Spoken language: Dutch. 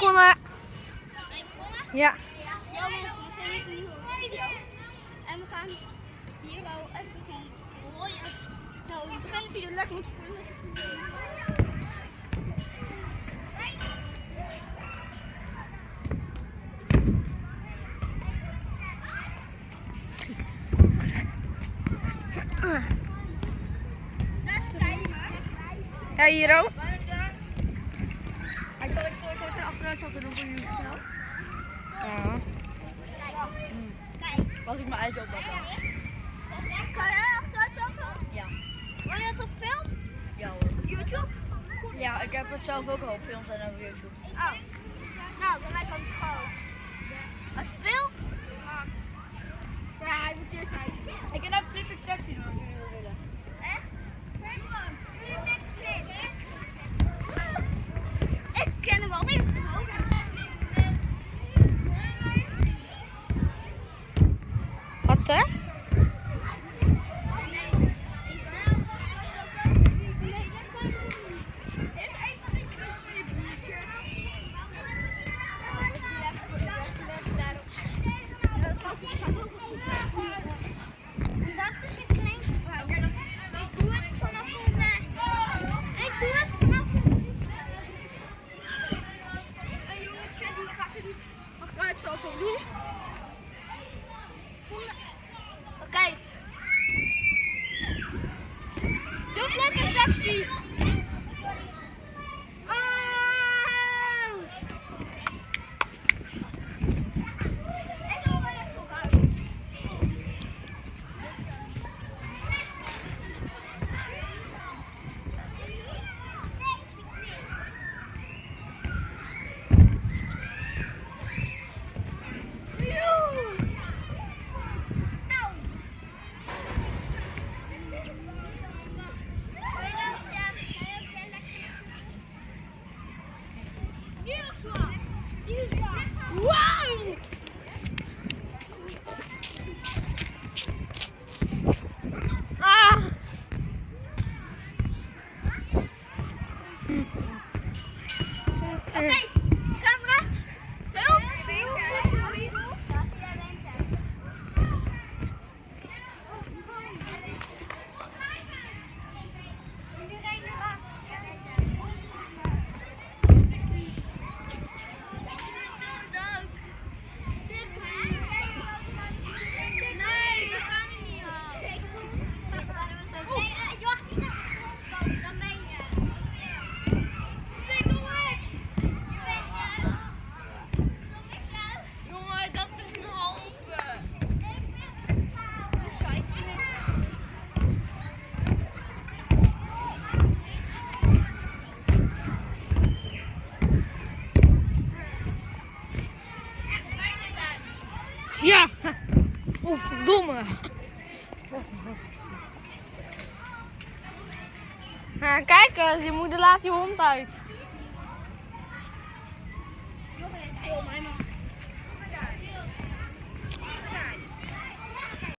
begonnen. Ben je begonnen? Ja. Ja, mensen, we zijn met een nieuwe video. En we gaan hier al even gaan rooien. Nou, we beginnen de video lekker moeten vullen. Daar is de timer. Ja, hier ook. Hij zal ik voor zo achteruit zetten doen voor jullie kanaal. Ja. Kijk. Was ik mijn ijsje op dat Kan jij achteruit zetten? Ja. Wil je het op film? Ja hoor. YouTube? Ja, ik heb het zelf ook al op films en op YouTube. Oh. Nou, bij mij kan het gewoon. Als je het wil. Ja, hij moet eerst zijn. Ik kan ook Flip Taxi doen als jullie dat willen. Echt? Kijk man. Ik ken hem al niet. Wat hè? Oké. Doe lekker sexy. Wow! Ah! Oké, camera. Film. Nee, we gaan er niet aan. Je mag niet naar dan ben je. Jongen, dat is een halve. Ja. Oeh, verdomme. Ja, kijk eens, je moeder laat die hond uit. Oh, mijn man.